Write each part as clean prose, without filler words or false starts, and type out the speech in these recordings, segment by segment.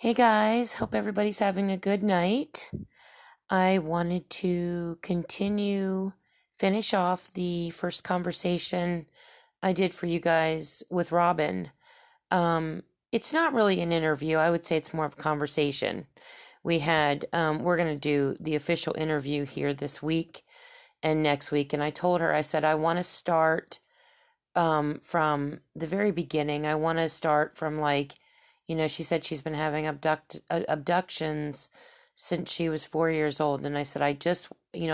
Hey guys, hope everybody's having a good night. I wanted to finish off the first conversation I did for you guys with Robin. It's not really an interview. I would say it's more of a conversation. We're going to do the official interview here this week and next week. And I told her, I said, I want to start from the very beginning. I want to start from she said she's been having abductions since she was 4 years old. And I said, I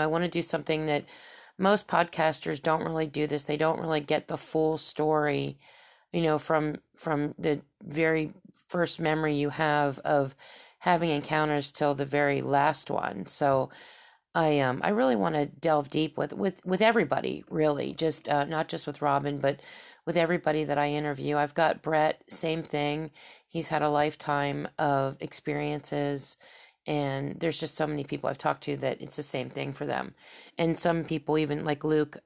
want to do something that most podcasters don't really do this. They don't really get the full story, from the very first memory you have of having encounters till the very last one. So I really want to delve deep with everybody, really, just not just with Robin, but with everybody that I interview. I've got Brett, same thing. He's had a lifetime of experiences, and there's just so many people I've talked to that it's the same thing for them. And some people, even like Luke,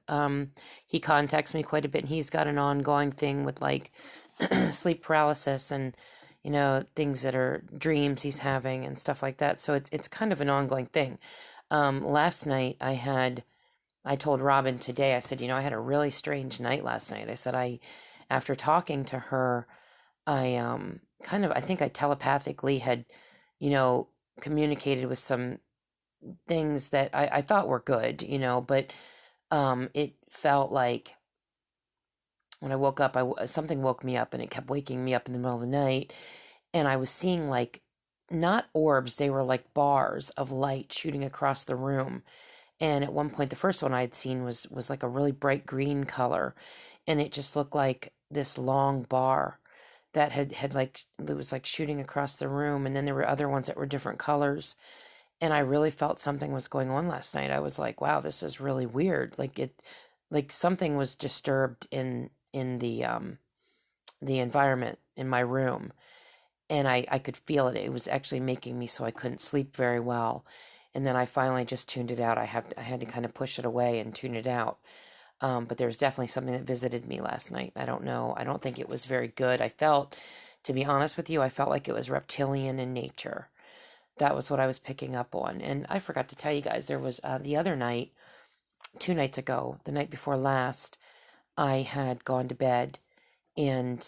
he contacts me quite a bit, and he's got an ongoing thing with sleep paralysis and things that are dreams he's having and stuff like that. So it's kind of an ongoing thing. Last night I told Robin today, I said, I had a really strange night last night. I said, after talking to her, I think I telepathically had, communicated with some things that I thought were good, but, it felt like when I woke up, something woke me up and it kept waking me up in the middle of the night. And I was seeing not orbs, they were like bars of light shooting across the room. And at one point, the first one I had seen was like a really bright green color, and it just looked like this long bar that it was like shooting across the room. And then there were other ones that were different colors, and I really felt something was going on last night. I was like, wow, this is really weird. Like something was disturbed in the environment in my room. And I could feel it. It was actually making me so I couldn't sleep very well. And then I finally just tuned it out. I had to kind of push it away and tune it out. But there was definitely something that visited me last night. I don't know. I don't think it was very good. To be honest with you, I felt like it was reptilian in nature. That was what I was picking up on. And I forgot to tell you guys, there was the other night, 2 nights ago, the night before last, I had gone to bed, and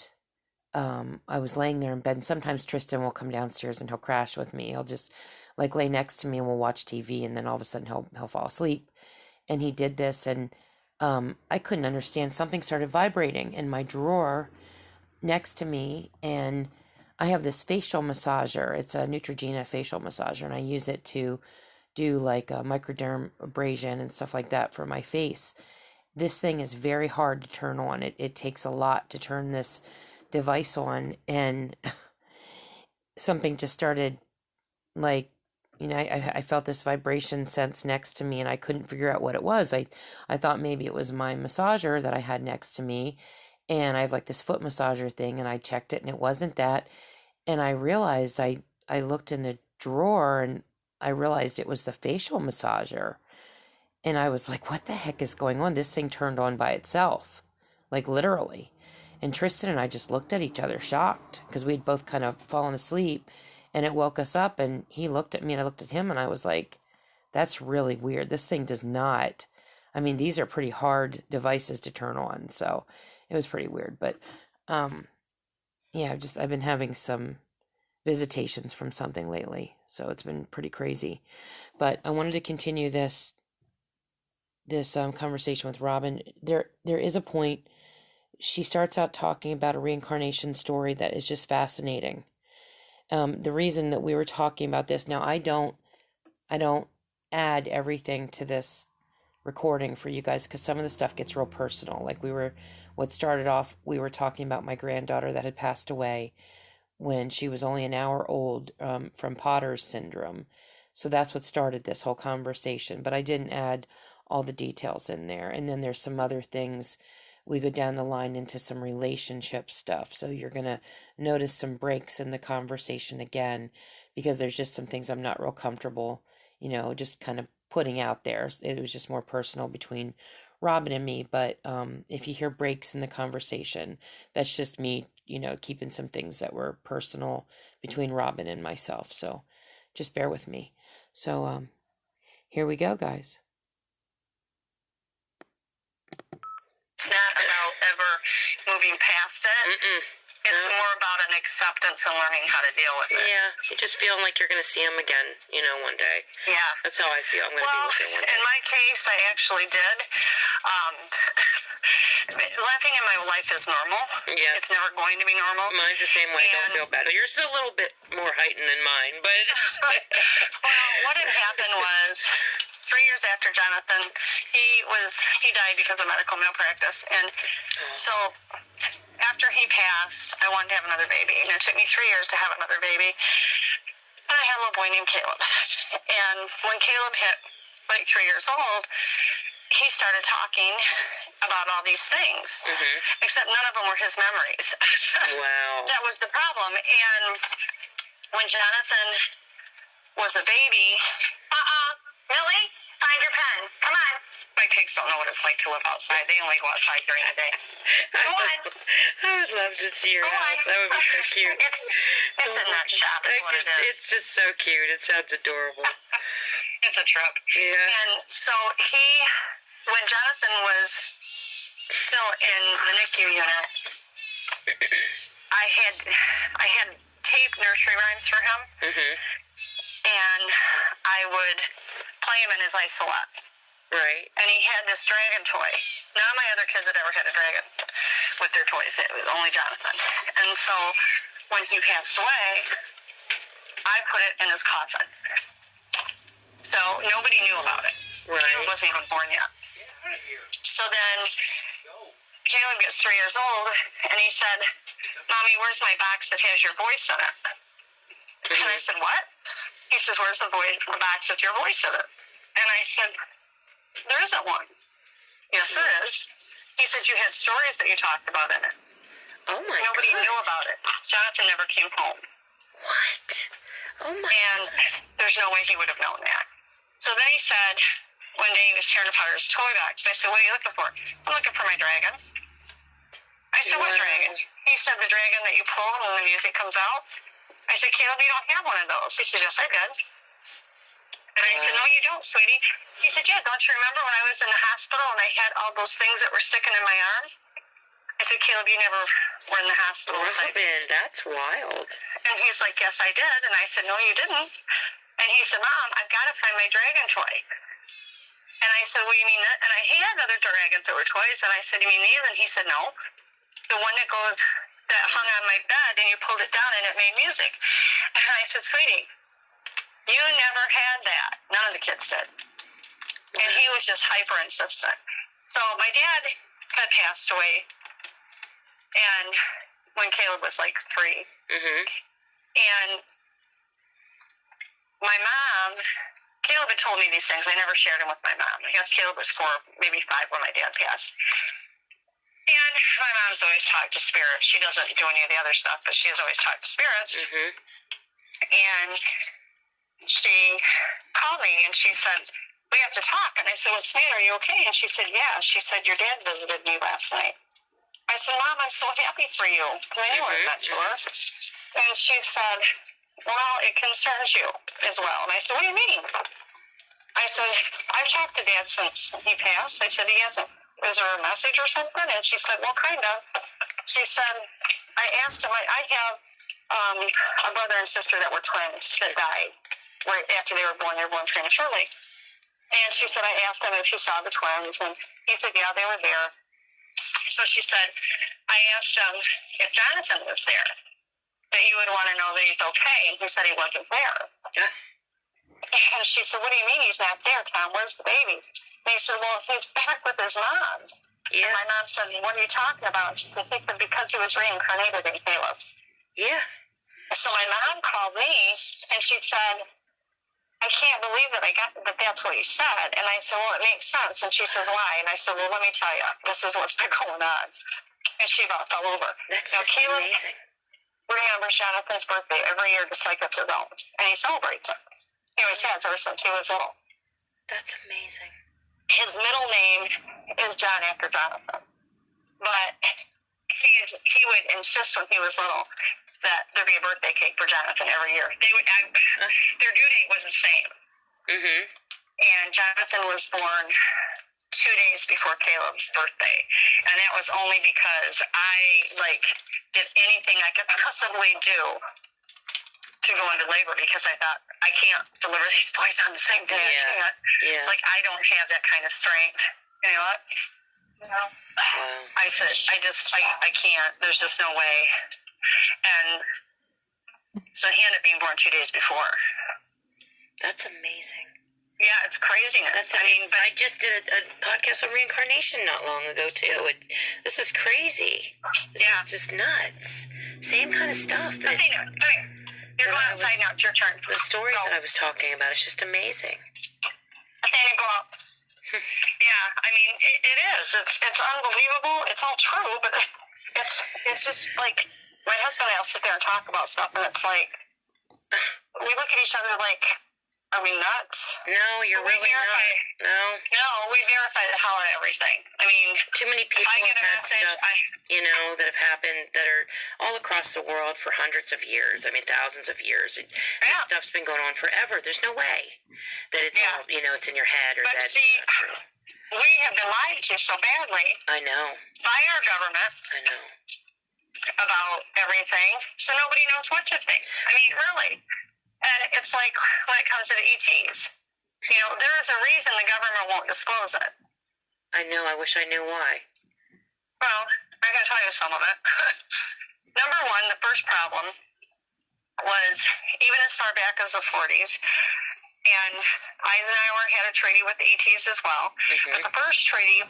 I was laying there in bed, and sometimes Tristan will come downstairs and he'll crash with me. He'll just lay next to me and we'll watch TV, and then all of a sudden he'll fall asleep. And he did this, and I couldn't understand. Something started vibrating in my drawer next to me, and I have this facial massager. It's a Neutrogena facial massager, and I use it to do a microdermabrasion and stuff like that for my face. This thing is very hard to turn on. It takes a lot to turn this device on, and something just started I felt this vibration sense next to me, and I couldn't figure out what it was. I thought maybe it was my massager that I had next to me, and I have this foot massager thing, and I checked it and it wasn't that. And I realized I looked in the drawer, and I realized it was the facial massager. And I was like, what the heck is going on? This thing turned on by itself, literally. And Tristan and I just looked at each other shocked, because we'd both kind of fallen asleep, and it woke us up, and he looked at me and I looked at him, and I was like, that's really weird. This thing does not, these are pretty hard devices to turn on. So it was pretty weird. But I've been having some visitations from something lately, so it's been pretty crazy. But I wanted to continue this conversation with Robin. There is a point. She starts out talking about a reincarnation story that is just fascinating. The reason that we were talking about this, now I don't add everything to this recording for you guys, because some of the stuff gets real personal. What started off, we were talking about my granddaughter that had passed away when she was only an hour old, from Potter's syndrome. So that's what started this whole conversation, but I didn't add all the details in there. And then there's some other things. We go down the line into some relationship stuff. So you're going to notice some breaks in the conversation again, because there's just some things I'm not real comfortable, just kind of putting out there. It was just more personal between Robin and me, but if you hear breaks in the conversation, that's just me, keeping some things that were personal between Robin and myself. So just bear with me. So here we go, guys. It's not about ever moving past it. It's more about an acceptance and learning how to deal with it. Yeah, you're just feeling like you're going to see him again, one day. Yeah. That's how I feel. I'm going to be with him one day. In my case, I actually did. Laughing in my life is normal. Yeah. It's never going to be normal. Mine's the same way. Don't feel bad. Yours is a little bit more heightened than mine, but... Well, what had happened was 3 years after Jonathan, he died because of medical malpractice. And so after he passed, I wanted to have another baby. And it took me 3 years to have another baby. And I had a little boy named Caleb. And when Caleb hit like 3 years old, he started talking about all these things, except none of them were his memories. Wow. That was the problem. And when Jonathan was a baby, Millie, find your pen. Come on. My pigs don't know what it's like to live outside. They only go outside during the day. Go on. I would love to see your house. That would be so cute. It's a nut shop is what it is. It's just so cute. It sounds adorable. It's a trip. Yeah. And so when Jonathan was still in the NICU unit, I had taped nursery rhymes for him, and I would play him in his isolette. Right. And he had this dragon toy. None of my other kids had ever had a dragon with their toys. It was only Jonathan. And so when he passed away, I put it in his coffin. So nobody knew about it. Right. Caleb wasn't even born yet. So then Caleb gets 3 years old, and he said, Mommy, where's my box that has your voice in it? And I said, what? He says, where's the box with your voice in it? And I said, there isn't one. Yes, there is. He said, you had stories that you talked about in it. Oh, my God. Nobody knew about it. Jonathan never came home. What? Oh, my And there's no way he would have known that. So then he said, one day he was tearing apart his toy box. I said, what are you looking for? I'm looking for my dragon. I said, what dragon? He said, the dragon that you pull when the music comes out. I said, Caleb, you don't have one of those. He said, yes, I did. And I said, no, you don't, sweetie. He said, yeah, don't you remember when I was in the hospital and I had all those things that were sticking in my arm? I said, Caleb, you never were in the hospital. Robin, that's wild. And he's like, yes, I did. And I said, no, you didn't. And he said, Mom, I've got to find my dragon toy. And I said, well, you mean that? And I had other dragons that were toys. And I said, you mean these? And he said, no. The one that hung on my bed, and you pulled it down, and it made music. And I said, sweetie, you never had that. None of the kids did. And he was just hyper insistent. So my dad had passed away, and when Caleb was like 3. And my mom, Caleb had told me these things. I never shared them with my mom. I guess Caleb was 4, maybe 5 when my dad passed. And my mom's always talked to spirits. She doesn't do any of the other stuff, but she's always talked to spirits. And she called me and she said, we have to talk. And I said, well, Snail, are you okay? And she said, yeah. She said, your dad visited me last night. I said, Mom, I'm so happy for you. And I knew I meant to her. And she said, well, it concerns you as well. And I said, what do you mean? I said, I've talked to Dad since he passed. I said, he hasn't. Is there a message or something? And she said, well, kind of. She said, I asked him, I have a brother and sister that were twins that died right after they were born. They were born prematurely. And she said, I asked him if he saw the twins. And he said, yeah, they were there. So she said, I asked him if Jonathan was there, that you would want to know that he's okay. And he said he wasn't there. And she said, what do you mean he's not there, Tom? Where's the baby? And he said, well, he's back with his mom. Yeah. And my mom said, what are you talking about? She said, because he was reincarnated in Caleb. Yeah. So my mom called me, and she said, I can't believe that that's what he said. And I said, well, it makes sense. And she says, why? And I said, well, let me tell you. This is what's been going on. And she about fell over. That's now, just Caleb amazing. remembers Jonathan's birthday every year just like it's his own. And he celebrates it. He always has ever since he was little. That's amazing. his middle name is John after Jonathan. But he would insist when he was little that there be a birthday cake for Jonathan every year. Their due date was the same. Mm-hmm. And Jonathan was born 2 days before Caleb's birthday. And that was only because I, did anything I could possibly do to go into labor, because I thought, I can't deliver these boys on the same day. Yeah. I can't. Yeah. I don't have that kind of strength. You know what? Wow. I said, I can't. There's just no way. And so he ended up being born 2 days before. That's amazing. Yeah, it's craziness. That's amazing. I just did a podcast on reincarnation not long ago, too. This is crazy. This is just nuts. Same kind of stuff. You're going outside now. It's your turn. The stories that I was talking about, it's just amazing. Nathaniel, go up. Yeah, I mean, it is. It's unbelievable. It's all true, but it's just like, my husband and I will sit there and talk about stuff, and it's like, we look at each other like, are we nuts? No, you're really not. No, we verify the hell out of everything. I mean, too many people have had stuff, that have happened that are all across the world for hundreds of years. I mean, thousands of years. This stuff's been going on forever. There's no way that it's all, it's in your head or that. See, it's not true. We have been lied to so badly. I know. By our government. I know. About everything, so nobody knows what to think. I mean, really. And it's like when it comes to the ETs, there's a reason the government won't disclose it. I know. I wish I knew why. Well, I can tell you some of it. Number one, the first problem was even as far back as the 40s, and Eisenhower had a treaty with the ETs as well. Mm-hmm. But the first treaty,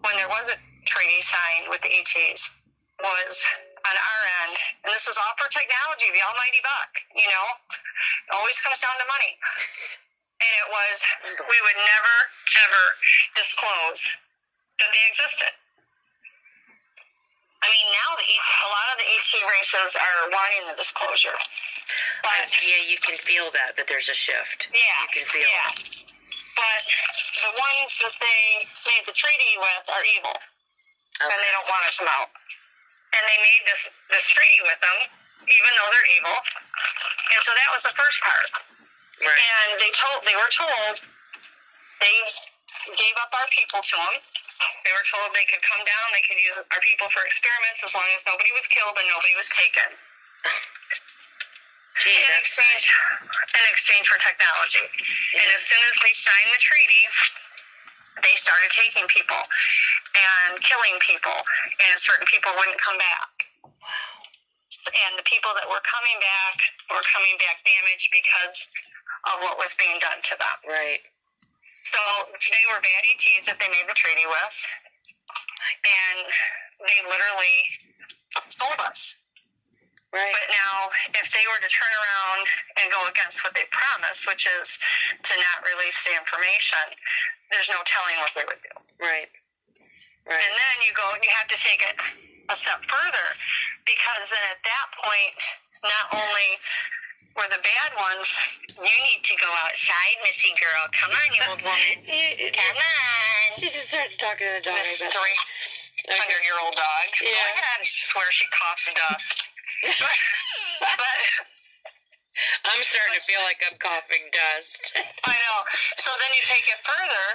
when there was a treaty signed with the ETs, was on our end, and this was all for technology, the almighty buck, It always comes down to money. And it was, we would never, ever disclose that they existed. I mean, now a lot of the ET races are wanting the disclosure. But, you can feel that there's a shift. Yeah. You can feel it. But the ones that they made the treaty with are evil. Okay. And they don't want us out. And they made this treaty with them, even though they're evil. And so that was the first part. Right. And they were told they gave up our people to them. They were told they could come down, they could use our people for experiments as long as nobody was killed and nobody was taken. In exchange for technology. Yeah. And as soon as they signed the treaty, they started taking people and killing people, and certain people wouldn't come back. Wow. And the people that were coming back damaged because of what was being done to them. Right. So they were bad ETs that they made the treaty with, and they literally sold us. Right. But now, if they were to turn around and go against what they promised, which is to not release the information, there's no telling what they would do. Right. Right. And then you have to take it a step further, because then at that point, not only were the bad ones, you need to go outside, Missy girl. Come on, you old woman. Come on. She just starts talking to the dog. This 300-year-old dog. Yeah. Go ahead. I swear she coughs dust. but I'm starting to feel like I'm coughing dust. I know. So then you take it further,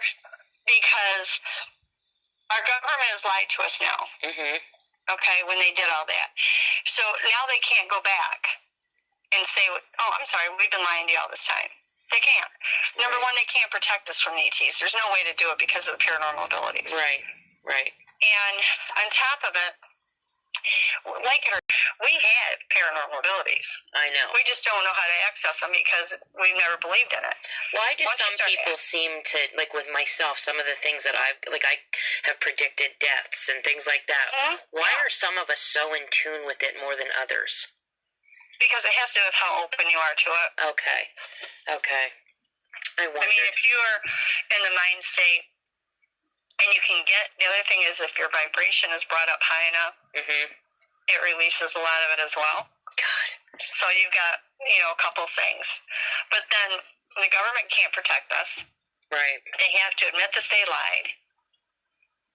because our government has lied to us now. Mm-hmm. Okay, when they did all that. So now they can't go back and say, oh, I'm sorry, we've been lying to you all this time. They can't. Number one, they can't protect us from the ETs. There's no way to do it because of the paranormal abilities. Right. And on top of it, we have paranormal abilities. I know. We just don't know how to access them because we've never believed in it. Why do some people seem to, like with myself, some of the things that I have predicted deaths and things like that. Mm-hmm. Why are some of us so in tune with it more than others? Because it has to do with how open you are to it. Okay. I wondered. I mean, if you are in the mind state, and you can the other thing is if your vibration is brought up high enough, mm-hmm. it releases a lot of it as well. God. So you've got, a couple things. But then the government can't protect us. Right. They have to admit that they lied.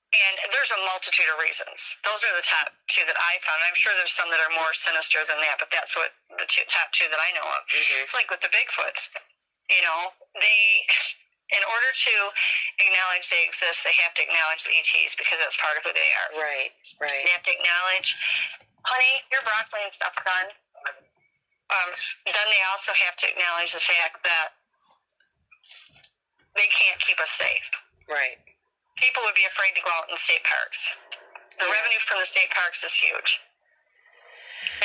And there's a multitude of reasons. Those are the top two that I found. I'm sure there's some that are more sinister than that, but that's what the top two that I know of. It's like with the Bigfoots. You know, in order to acknowledge they exist, they have to acknowledge the ETs because that's part of who they are. Right. They have to acknowledge, honey, your broccoli and stuff's done. Then they also have to acknowledge the fact that they can't keep us safe. Right. People would be afraid to go out in state parks. The revenue from the state parks is huge.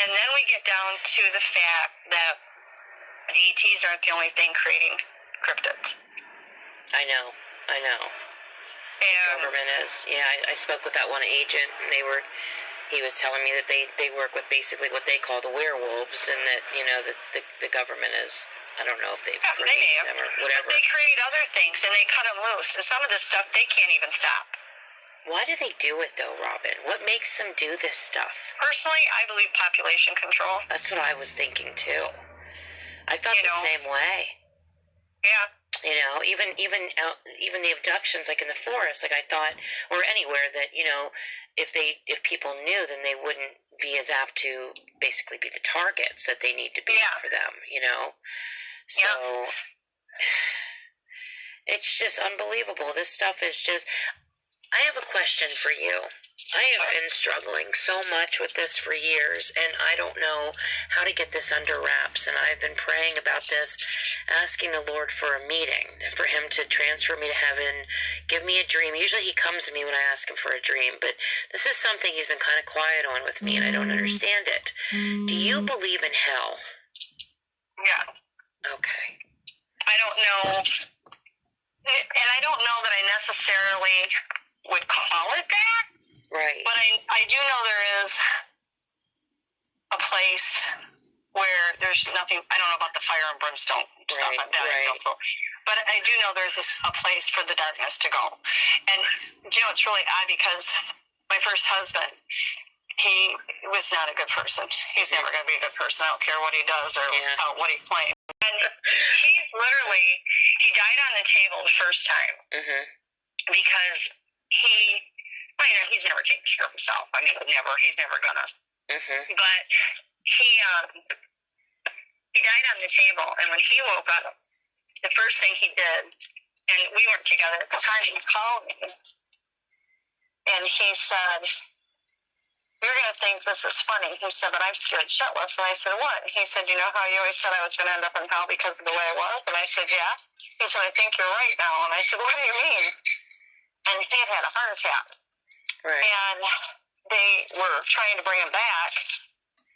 And then we get down to the fact that the ETs aren't the only thing creating cryptids. I know. And The government is. Yeah, I spoke with that one agent, and he was telling me that they work with basically what they call the werewolves, and that, you know, the government is, I don't know if they've created them or whatever. But they create other things, and they cut them loose. And some of this stuff, they can't even stop. Why do they do it, though, Robin? What makes them do this stuff? Personally, I believe population control. That's what I was thinking, too. I felt the same way. Yeah. You know, even the abductions, like in the forest, like I thought, or anywhere that, you know, if people knew, then they wouldn't be as apt to basically be the targets that they need to be for them, you know? So, it's just unbelievable. This stuff is just... I have a question for you. I have been struggling so much with this for years, and I don't know how to get this under wraps, and I've been praying about this, asking the Lord for a meeting, for him to transfer me to heaven, give me a dream. Usually he comes to me when I ask him for a dream, but this is something he's been kind of quiet on with me, and I don't understand it. Do you believe in hell? Yeah. Okay. I don't know, and I don't know that I necessarily would call it that. Right. But I do know there is a place where there's nothing. I don't know about the fire and brimstone stuff like that. Right. But I do know there's a place for the darkness to go. And you know, it's really odd because my first husband, he was not a good person. He's never going to be a good person. I don't care what he does or what he claims. And he died on the table the first time because he's never taken care of himself. I mean, he's never gonna. But he died on the table, and when he woke up, the first thing he did, and we weren't together at the time, he called me, and he said, "You're gonna think this is funny." He said, "But I'm scared shitless." And I said, "What?" He said, "You know how you always said I was gonna end up in hell because of the way I was?" And I said, "Yeah." He said, "I think you're right now." And I said, "What do you mean?" And he had a heart attack. Right. And they were trying to bring him back.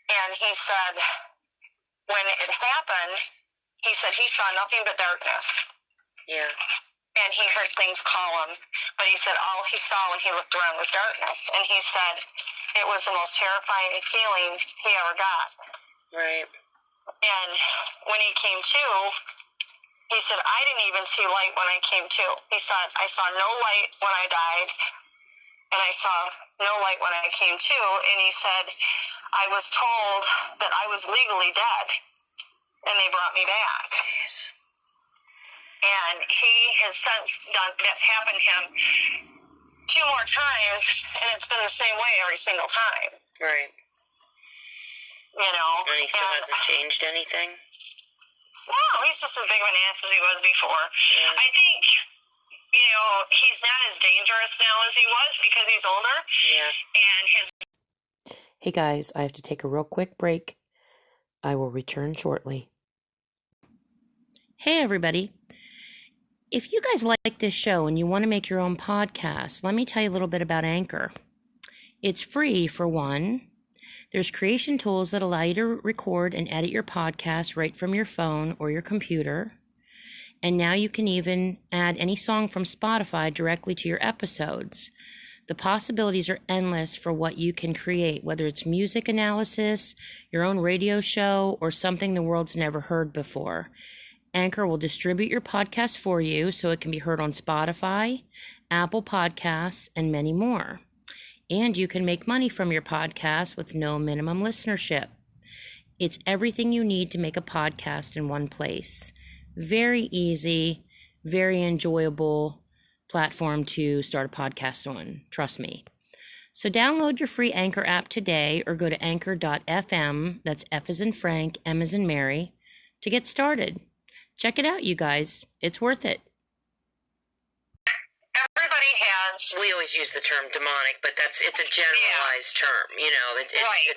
And he said, when it happened, he said he saw nothing but darkness. Yeah. And he heard things call him. But he said all he saw when he looked around was darkness. And he said it was the most terrifying feeling he ever got. Right. And when he came to, he said, I didn't even see light when I came to. He said, I saw no light when I died, and I saw no light when I came to. And he said, I was told that I was legally dead, and they brought me back. Jeez. And he has since done, that's happened to him 2 more times, and it's been the same way every single time. Right. You know? And he still hasn't changed anything? No, he's just as big of an ass as he was before. Yeah. I think, you know, he's not as dangerous now as he was because he's older. Yeah. And his... Hey guys, I have to take a real quick break. I will return shortly. Hey everybody. If you guys like this show and you want to make your own podcast, let me tell you a little bit about Anchor. It's free for one. There's creation tools that allow you to record and edit your podcast right from your phone or your computer. And now you can even add any song from Spotify directly to your episodes. The possibilities are endless for what you can create, whether it's music analysis, your own radio show, or something the world's never heard before. Anchor will distribute your podcast for you so it can be heard on Spotify, Apple Podcasts, and many more. And you can make money from your podcast with no minimum listenership. It's everything you need to make a podcast in one place. Very easy, very enjoyable platform to start a podcast on. Trust me. So download your free Anchor app today or go to anchor.fm, that's F as in Frank, M as in Mary, to get started. Check it out, you guys. It's worth it. Everybody has. We always use the term demonic, but it's a generalized term. You know, it's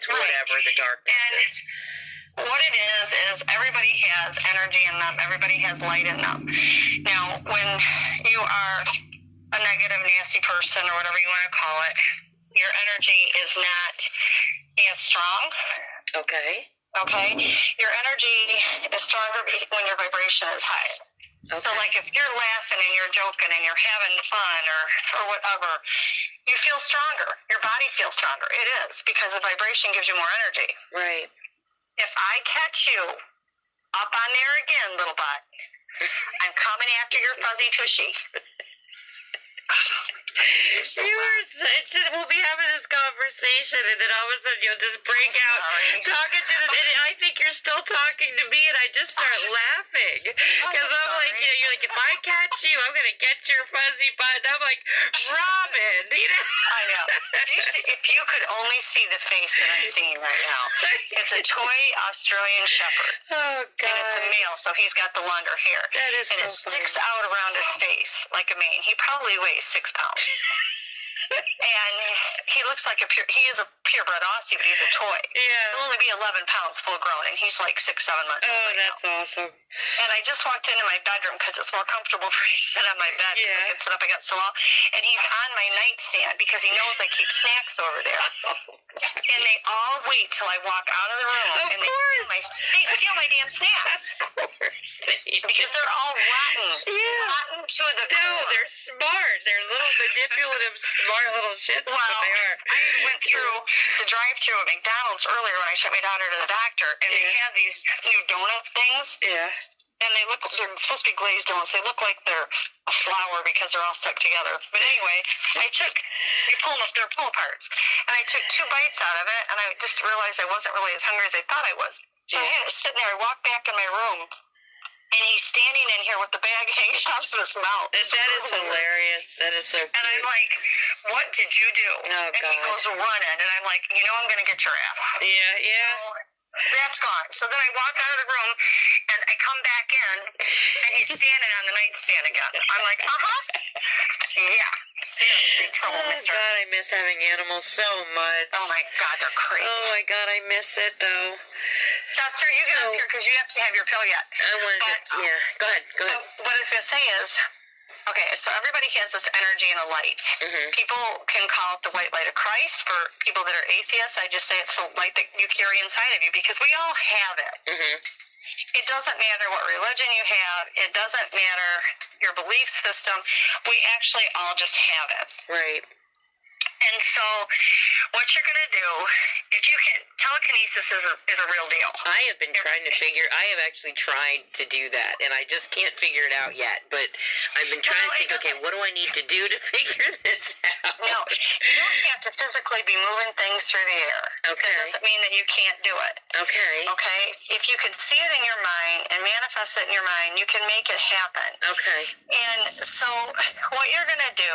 whatever the darkness is. What it is everybody has energy in them. Everybody has light in them. Now, when you are a negative, nasty person or whatever you want to call it, your energy is not as strong. Okay. Okay? Your energy is stronger when your vibration is high. Okay. So, like, if you're laughing and you're joking and you're having fun or whatever, you feel stronger. Your body feels stronger. It is, because the vibration gives you more energy. Right. If I catch you up on there again, little butt, I'm coming after your fuzzy tushy. We'll be having this conversation, and then all of a sudden you'll just break out talking to this, and I think you're still talking to me, and I just start laughing because I'm like, you're like, if I catch you, I'm gonna get your fuzzy butt. And I'm like, Robin, I know. If you could only see the face that I'm seeing right now, it's a toy Australian Shepherd. Oh God! And it's a male, so he's got the longer hair, that is and so it sticks out around his face like a mane. He probably weighs 6 pounds. And he looks like he is a purebred Aussie, but he's a toy. Yeah. He'll only be 11 pounds full grown, and he's like 6-7 months old. Oh, that's awesome. And I just walked into my bedroom because it's more comfortable for me to sit on my bed. Yeah. I can sit up against the wall. And he's on my nightstand because he knows I keep snacks over there. And they all wait till I walk out of the room. Of and course. They steal my damn snacks. Of course. Because they're all rotten. Yeah. Rotten to the core. No, they're smart. They're little manipulative, smart little shits. Well, they are. I went through the drive-thru at McDonald's earlier when I took my daughter to the doctor, and they have these new donut things. Yeah. And they're supposed to be glazed donuts. They look like they're a flower because they're all stuck together. But anyway, they're pull aparts. And I took 2 bites out of it, and I just realized I wasn't really as hungry as I thought I was. So I had it sitting there. I walked back in my room, and he's standing in here with the bag hanging out of his mouth. That is hilarious. That is so cute. And I'm like, what did you do? Oh, and God. he goes running, and I'm like, I'm going to get your ass. Yeah. So that's gone. So then I walk out of the room, and I come back in, and he's standing on the nightstand again. I'm like, yeah. Big trouble, mister. God, I miss having animals so much. Oh, my God, they're crazy. Oh, my God, I miss it, though. Chester, you get up here because you have to have your pill yet. I wanted to, Go ahead. What I was going to say is, okay, so everybody has this energy and a light. Mm-hmm. People can call it the white light of Christ. For people that are atheists, I just say it's the light that you carry inside of you because we all have it. Mm-hmm. It doesn't matter what religion you have. It doesn't matter your belief system. We actually all just have it. Right. And so what you're going to do, if you can, telekinesis is a real deal. I have been I have actually tried to do that, and I just can't figure it out yet. But I've been trying to think, okay, what do I need to do to figure this out? No, you don't have to physically be moving things through the air. Okay. That doesn't mean that you can't do it. Okay. Okay? If you can see it in your mind and manifest it in your mind, you can make it happen. Okay. And so what you're going to do,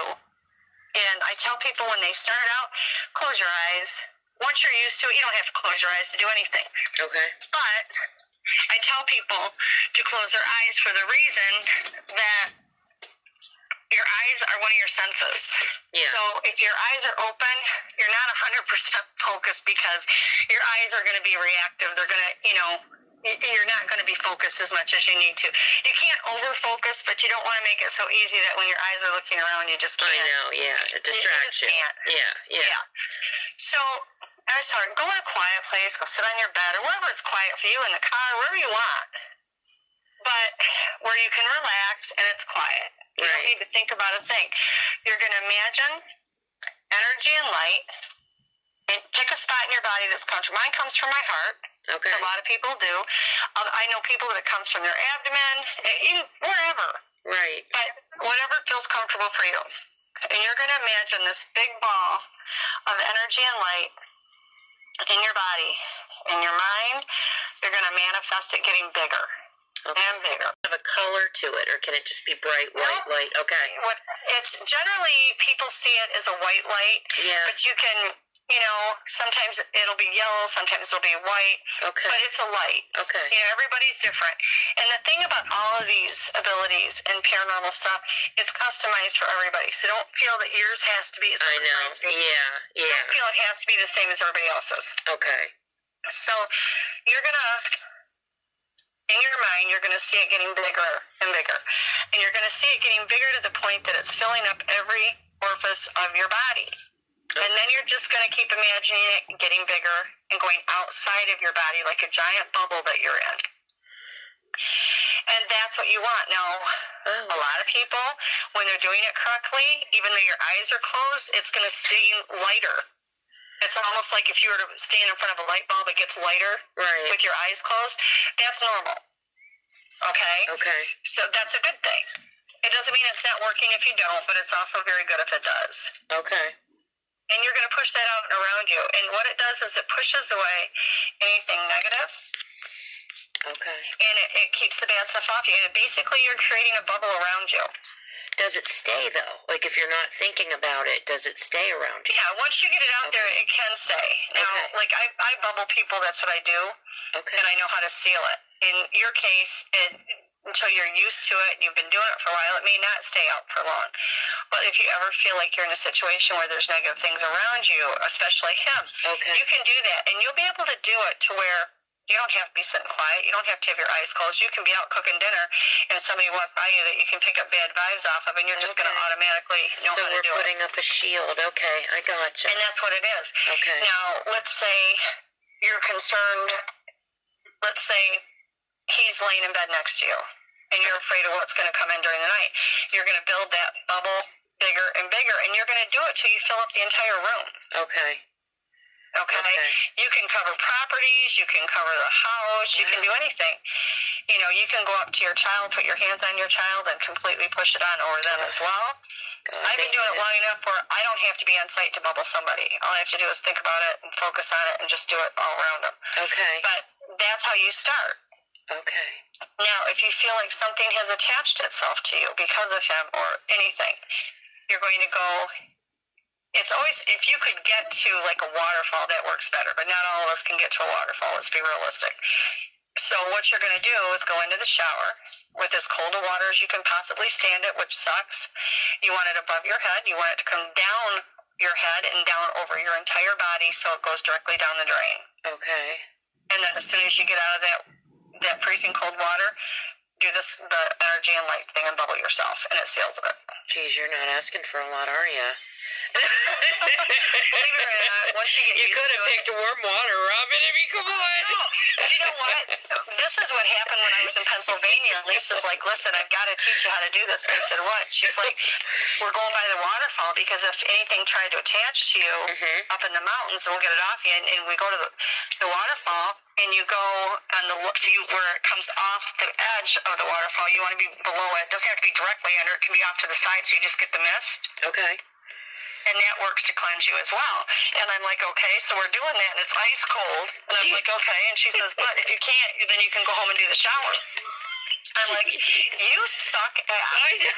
and I tell people when they start out, close your eyes. Once you're used to it, you don't have to close your eyes to do anything. Okay. But I tell people to close their eyes for the reason that your eyes are one of your senses. Yeah. So if your eyes are open, you're not 100% focused because your eyes are going to be reactive. They're going to, you're not going to be focused as much as you need to. You can't over-focus, but you don't want to make it so easy that when your eyes are looking around, you just can't. I know, yeah. A distraction. You just can't. Yeah. So, I started, go in a quiet place, go sit on your bed, or wherever it's quiet for you, in the car, wherever you want. But where you can relax and it's quiet. You don't need to think about a thing. You're going to imagine energy and light, and pick a spot in your body that's comfortable. Mine comes from my heart. Okay. A lot of people do. I know people that it comes from their abdomen, wherever. Right. But whatever feels comfortable for you. And you're going to imagine this big ball of energy and light in your body. In your mind, you're going to manifest it getting bigger. Okay. and bigger. Have a color to it, or can it just be bright white light? Okay. It's generally, people see it as a white light, but you can, sometimes it'll be yellow, sometimes it'll be white, but it's a light. Okay. Everybody's different. And the thing about all of these abilities and paranormal stuff, it's customized for everybody. So don't feel that yours has to be as I know. Yeah. Don't feel it has to be the same as everybody else's. Okay. So you're going to, in your mind, you're going to see it getting bigger and bigger. And you're going to see it getting bigger to the point that it's filling up every orifice of your body. And then you're just going to keep imagining it getting bigger and going outside of your body like a giant bubble that you're in. And that's what you want. Now, a lot of people, when they're doing it correctly, even though your eyes are closed, it's going to seem lighter. It's almost like if you were to stand in front of a light bulb, it gets lighter with your eyes closed. That's normal. Okay? Okay. So that's a good thing. It doesn't mean it's not working if you don't, but it's also very good if it does. Okay. And you're going to push that out and around you. And what it does is it pushes away anything negative. Okay. And it keeps the bad stuff off you. And basically, you're creating a bubble around you. Does it stay, though? Like, if you're not thinking about it, does it stay around you? Yeah, once you get it out there, it can stay. Now, like, I bubble people, that's what I do. Okay. And I know how to seal it. In your case, until you're used to it and you've been doing it for a while, it may not stay out for long. But if you ever feel like you're in a situation where there's negative things around you, especially him, you can do that. And you'll be able to do it to where you don't have to be sitting quiet. You don't have to have your eyes closed. You can be out cooking dinner and somebody walk by you that you can pick up bad vibes off of, and you're just going to automatically know how to do it. So we're putting up a shield. Okay, I gotcha. And that's what it is. Okay. Now, let's say you're concerned. Let's say he's laying in bed next to you, and you're afraid of what's going to come in during the night. You're going to build that bubble bigger and bigger, and you're going to do it till you fill up the entire room. Okay. Okay? You can cover properties, you can cover the house, you can do anything. You can go up to your child, put your hands on your child, and completely push it on over them as well. I've been doing it long enough where I don't have to be on site to bubble somebody. All I have to do is think about it and focus on it and just do it all around them. Okay. But that's how you start. Okay. Now, if you feel like something has attached itself to you because of him or anything, you're going to go... It's always, if you could get to like a waterfall, that works better. But not all of us can get to a waterfall. Let's be realistic. So what you're going to do is go into the shower with as cold of water as you can possibly stand it, which sucks. You want it above your head. You want it to come down your head and down over your entire body so it goes directly down the drain. Okay. And then as soon as you get out of that freezing cold water, do the energy and light thing and bubble yourself, and it seals it. Geez, you're not asking for a lot, are you? Believe it or not, once you get you could have picked warm water, Robin. I mean, come on. No, but you know what? This is what happened when I was in Pennsylvania. And Lisa's like, listen, I've got to teach you how to do this. And I said, what? She's like, we're going by the waterfall because if anything tried to attach to you up in the mountains, we'll get it off you. And we go to the waterfall, and you go on the view where it comes off the edge of the waterfall. You want to be below it. It doesn't have to be directly under. It can be off to the side, so you just get the mist. Okay. And that works to cleanse you as well. And I'm like, okay, so we're doing that, and it's ice cold. And I'm like, okay. And she says, but if you can't, then you can go home and do the shower. I'm like, you suck ass. I know.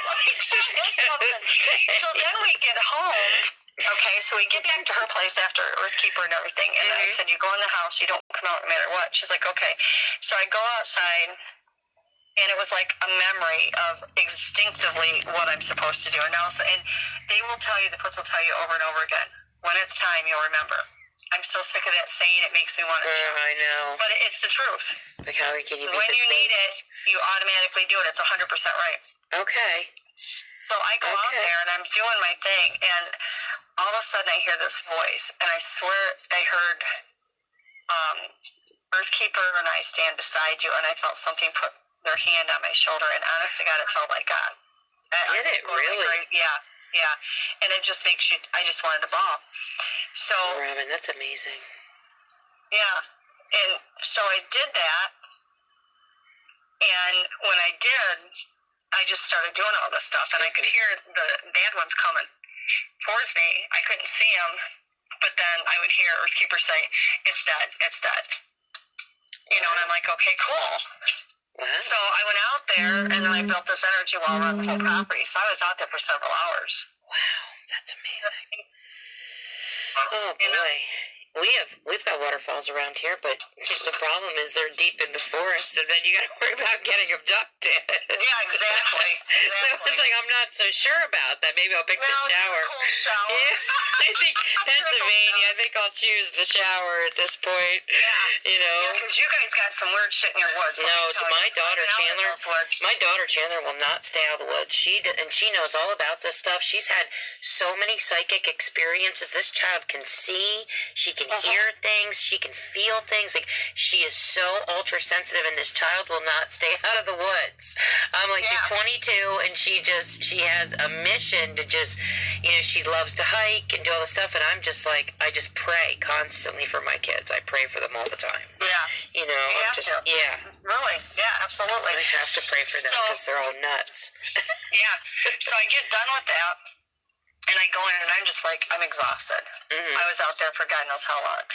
So then we get home. Okay, so we get back to her place after Earthkeeper and everything. And I said, you go in the house, you don't come out no matter what. She's like, okay. So I go outside. And it was like a memory of instinctively what I'm supposed to do. And they will tell you, the puts will tell you over and over again, when it's time, you'll remember. I'm so sick of that saying, it makes me want to shout. I know. But it's the truth. Like, how can you when you need it, you automatically do it. It's 100% right. Okay. So I go out there, and I'm doing my thing, and all of a sudden I hear this voice, and I swear I heard Earthkeeper and I stand beside you, and I felt something put their hand on my shoulder, and honest to God, it felt like God. Did it really? Yeah. And it just makes you, I just wanted to bawl. So, Robin, that's amazing. Yeah. And so I did that, and when I did, I just started doing all this stuff, and I could hear the bad ones coming towards me. I couldn't see them, but then I would hear Earthkeeper say, it's dead, it's dead. And I'm like, okay, cool. Wow. So I went out there, and then I built this energy wall around the whole property. So I was out there for several hours. Wow, that's amazing. Oh boy. We've got waterfalls around here, but the problem is they're deep in the forest, and then you got to worry about getting abducted. Yeah, exactly. So it's like I'm not so sure about that. Maybe I'll pick the shower. Cold shower. Yeah, I think Pennsylvania. I think I'll choose the shower at this point. Yeah. You know. Yeah, because you guys got some weird shit in your woods. No, my daughter Chandler will not stay out of the woods. She knows all about this stuff. She's had so many psychic experiences. This child can see. She can hear things. She can feel things. Like, she is so ultra sensitive, and this child will not stay out of the woods. I'm like, she's 22, and she has a mission to just, she loves to hike and do all this stuff, and I'm just like, I just pray constantly for my kids. I pray for them all the time. Yeah. Really? Yeah, absolutely. I have to pray for them because they're all nuts. Yeah. So I get done with that, and I go in, and I'm just like, I'm exhausted. I was out there for God knows how long.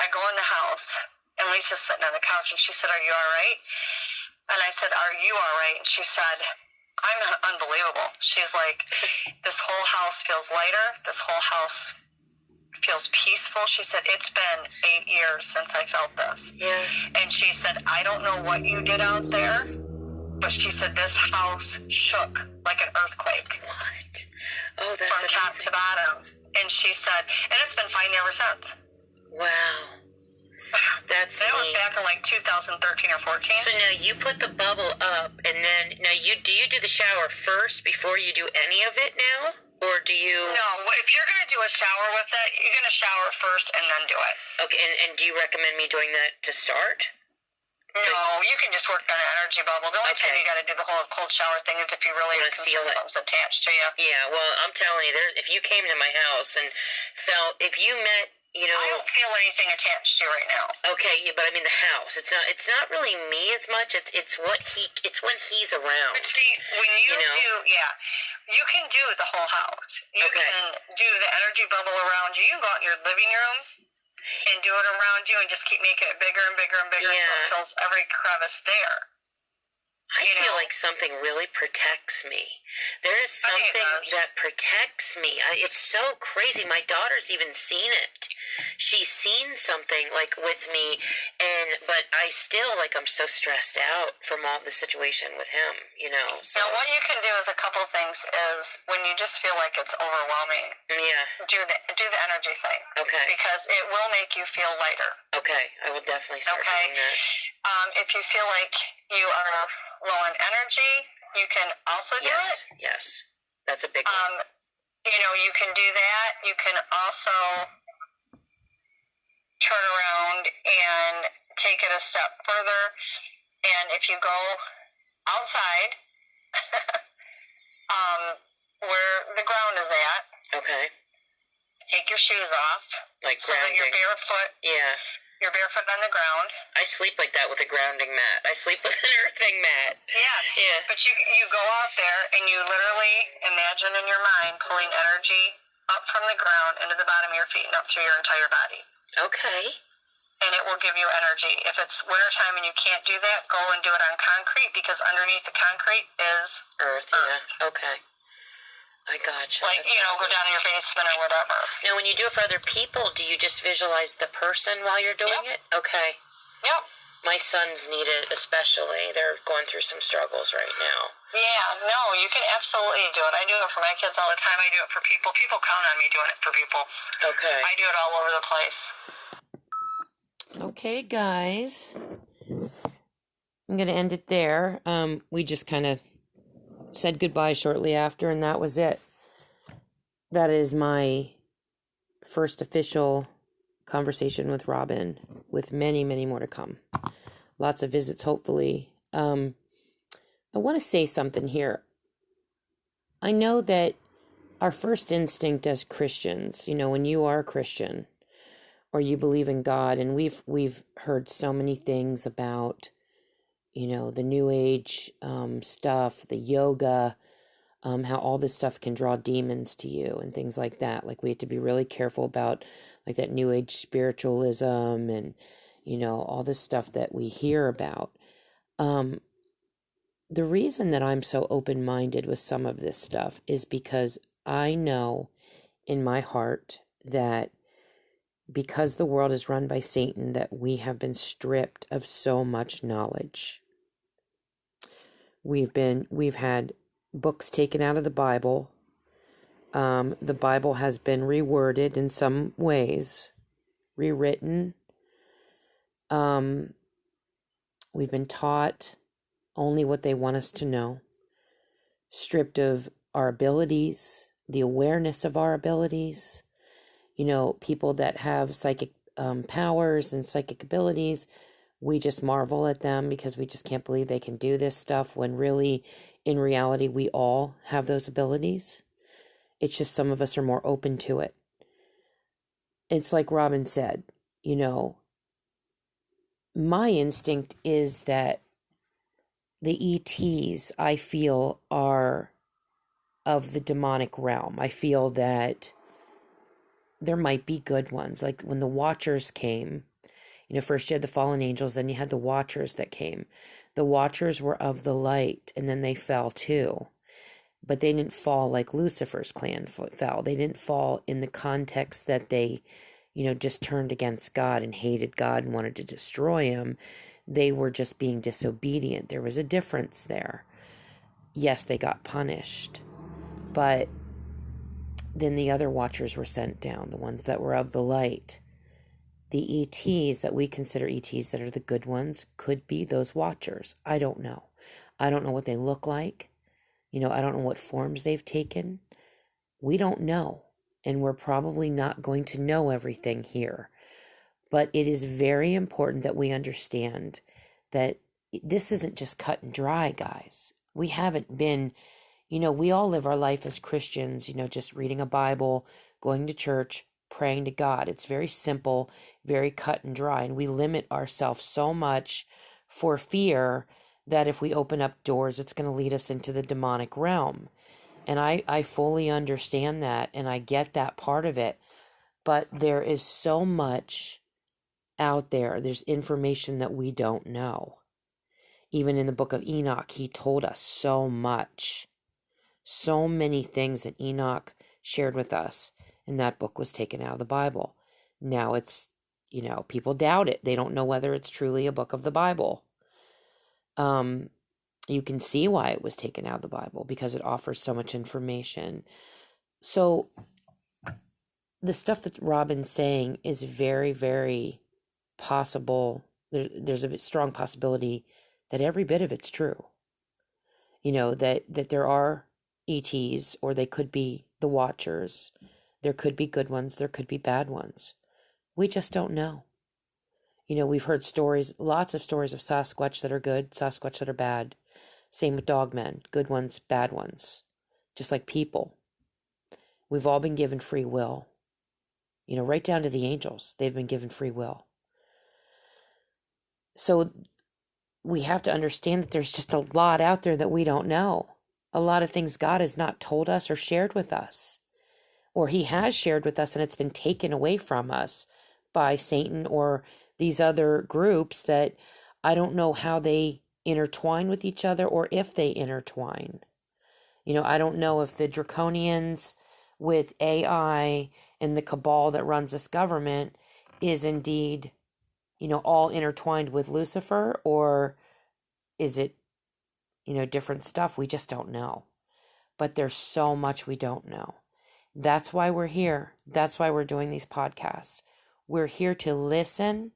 I go in the house, and Lisa's sitting on the couch, and she said, "Are you all right?" And I said, "Are you all right?" And she said, "I'm unbelievable." She's like, "This whole house feels lighter. This whole house feels peaceful." She said, "It's been 8 years since I felt this." Yeah. And she said, "I don't know what you did out there, but she said this house shook like an earthquake." What? Oh, that's from top amazing. to bottom. And she said, and it's been fine ever since. Wow. That was back in like 2013 or 14. So now you put the bubble up, and then do you do the shower first before you do any of it now, or do you? No, if you're gonna do a shower with it, you're gonna shower first and then do it. Okay, and do you recommend me doing that to start? No, you can just work on an energy bubble. The only time you got to do the whole cold shower thing is if you really want to seal it. Something's attached to you. Yeah, well, I'm telling you, if you came to my house and if you met, I don't feel anything attached to you right now. Okay, but I mean the house. It's not really me as much. It's when he's around. But see, when you you can do the whole house. You can do the energy bubble around you. You can go out in your living room and do it around you and just keep making it bigger and bigger and bigger until it fills every crevice there. I feel like something really protects me. There is something that protects me. It's so crazy. My daughter's even seen it. She's seen something like with me, but I still I'm so stressed out from all the situation with him, So now what you can do is a couple things is when you just feel like it's overwhelming. Yeah. Do the energy thing. Okay. Because it will make you feel lighter. Okay. I will definitely start doing that. If you feel like you are low on energy, you can also do it. Yes. That's a big one. You can do that. You can also turn around and take it a step further. And if you go outside, where the ground is at, take your shoes off. Like so grounding. That you're barefoot. Yeah. You're barefoot on the ground. I sleep like that with a grounding mat. I sleep with an earthing mat. Yeah. But you go out there and you literally imagine in your mind pulling energy up from the ground into the bottom of your feet and up through your entire body. Okay. And it will give you energy. If it's wintertime and you can't do that, go and do it on concrete because underneath the concrete is earth. Yeah. Okay. I gotcha. Go down in your basement or whatever. Now, when you do it for other people, do you just visualize the person while you're doing it? Okay. Yep. My sons need it especially. They're going through some struggles right now. Yeah, no, you can absolutely do it. I do it for my kids all the time. I do it for people. People count on me doing it for people. Okay. I do it all over the place. Okay, guys. I'm going to end it there. We just kind of said goodbye shortly after, and that was it. That is my first official conversation with Robin, with many, many more to come. Lots of visits, hopefully. I want to say something here. I know that our first instinct as Christians, when you are a Christian or you believe in God, and we've heard so many things about the new age stuff, the yoga, how all this stuff can draw demons to you and things like that. Like, we have to be really careful about that new age spiritualism and, all this stuff that we hear about. the reason that I'm so open-minded with some of this stuff is because I know in my heart that because the world is run by Satan, that we have been stripped of so much knowledge. We've had books taken out of the Bible. The Bible has been reworded in some ways, rewritten. We've been taught only what they want us to know, stripped of our abilities, the awareness of our abilities. People that have psychic powers and psychic abilities, we just marvel at them because we just can't believe they can do this stuff, when really, in reality, we all have those abilities. It's just some of us are more open to it. It's like Robin said, my instinct is that the ETs, I feel, are of the demonic realm. I feel that there might be good ones. Like when the Watchers came, first you had the fallen angels, then you had the Watchers that came. The Watchers were of the light, and then they fell too. But they didn't fall like Lucifer's clan fell. They didn't fall in the context that they, just turned against God and hated God and wanted to destroy him. They were just being disobedient. There was a difference there. Yes, they got punished. But then the other Watchers were sent down, the ones that were of the light. The ETs that we consider ETs that are the good ones could be those Watchers. I don't know. I don't know what they look like. I don't know what forms they've taken. We don't know. And we're probably not going to know everything here. But it is very important that we understand that this isn't just cut and dry, guys. We haven't been, we all live our life as Christians, just reading a Bible, going to church, praying to God. It's very simple, very cut and dry. And we limit ourselves so much for fear that if we open up doors, it's going to lead us into the demonic realm. And I fully understand that, and I get that part of it. But there is so much out there. There's information that we don't know. Even in the book of Enoch, he told us so much. So many things that Enoch shared with us. And that book was taken out of the Bible. Now it's, people doubt it. They don't know whether it's truly a book of the Bible. You can see why it was taken out of the Bible, because it offers so much information. So the stuff that Robin's saying is very, very possible. There's a strong possibility that every bit of it's true. That there are ETs, or they could be the Watchers. There could be good ones. There could be bad ones. We just don't know. We've heard stories, lots of stories of Sasquatch that are good, Sasquatch that are bad. Same with Dogmen, good ones, bad ones. Just like people. We've all been given free will. Right down to the angels, they've been given free will. So we have to understand that there's just a lot out there that we don't know. A lot of things God has not told us or shared with us. Or he has shared with us and it's been taken away from us by Satan or these other groups that I don't know how they intertwine with each other, or if they intertwine. I don't know if the draconians with AI and the cabal that runs this government is indeed, all intertwined with Lucifer, or is it, different stuff? We just don't know. But there's so much we don't know. That's why we're here. That's why we're doing these podcasts. We're here to listen,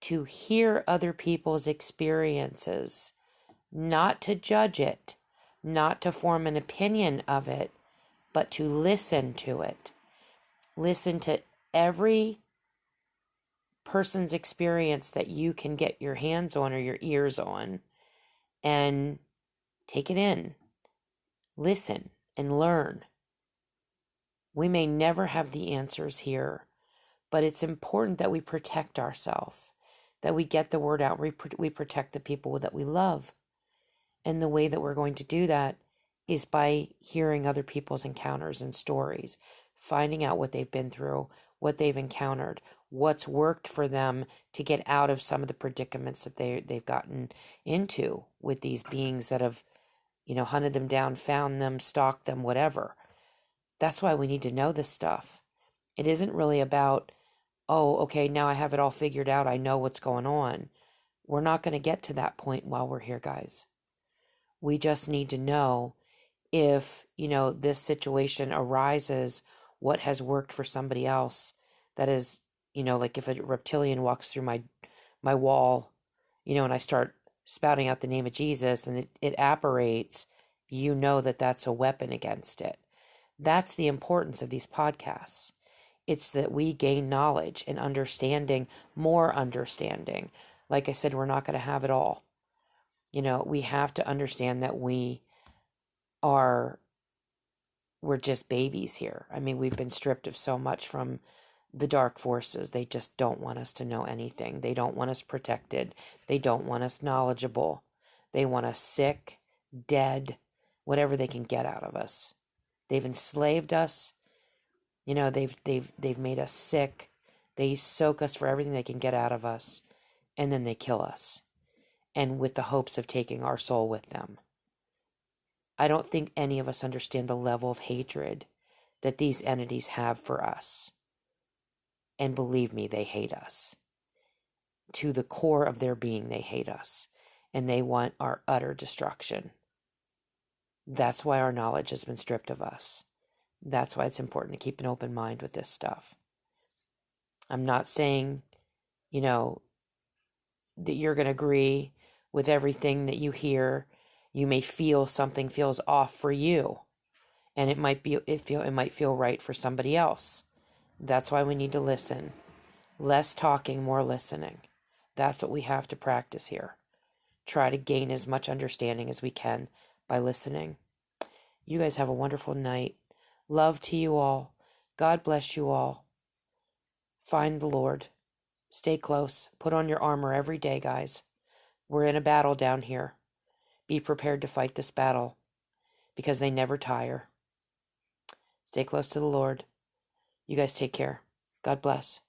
to hear other people's experiences, not to judge it, not to form an opinion of it, but to listen to it. Listen to every person's experience that you can get your hands on or your ears on, and take it in. Listen and learn. We may never have the answers here, but it's important that we protect ourselves, that we get the word out, we protect the people that we love. And the way that we're going to do that is by hearing other people's encounters and stories, finding out what they've been through, what they've encountered, what's worked for them to get out of some of the predicaments that they've gotten into with these beings that have, hunted them down, found them, stalked them, whatever. That's why we need to know this stuff. It isn't really about, oh, okay, now I have it all figured out. I know what's going on. We're not going to get to that point while we're here, guys. We just need to know if, this situation arises, what has worked for somebody else. That is, like if a reptilian walks through my wall, and I start spouting out the name of Jesus and it apparates, that's a weapon against it. That's the importance of these podcasts. It's that we gain knowledge and understanding, more understanding. Like I said, we're not going to have it all. We have to understand that we're just babies here. I mean, we've been stripped of so much from the dark forces. They just don't want us to know anything. They don't want us protected. They don't want us knowledgeable. They want us sick, dead, whatever they can get out of us. They've enslaved us. They've made us sick. They soak us for everything they can get out of us, and then they kill us, and with the hopes of taking our soul with them. I don't think any of us understand the level of hatred that these entities have for us. And believe me, they hate us. To the core of their being, they hate us. And they want our utter destruction. That's why our knowledge has been stripped of us. That's why it's important to keep an open mind with this stuff. I'm not saying, that you're going to agree with everything that you hear. You may feel something feels off for you, and it might feel right for somebody else. That's why we need to listen. Less talking, more listening. That's what we have to practice here. Try to gain as much understanding as we can by listening. You guys have a wonderful night. Love to you all. God bless you all. Find the Lord. Stay close. Put on your armor every day, guys. We're in a battle down here. Be prepared to fight this battle, because they never tire. Stay close to the Lord. You guys take care. God bless.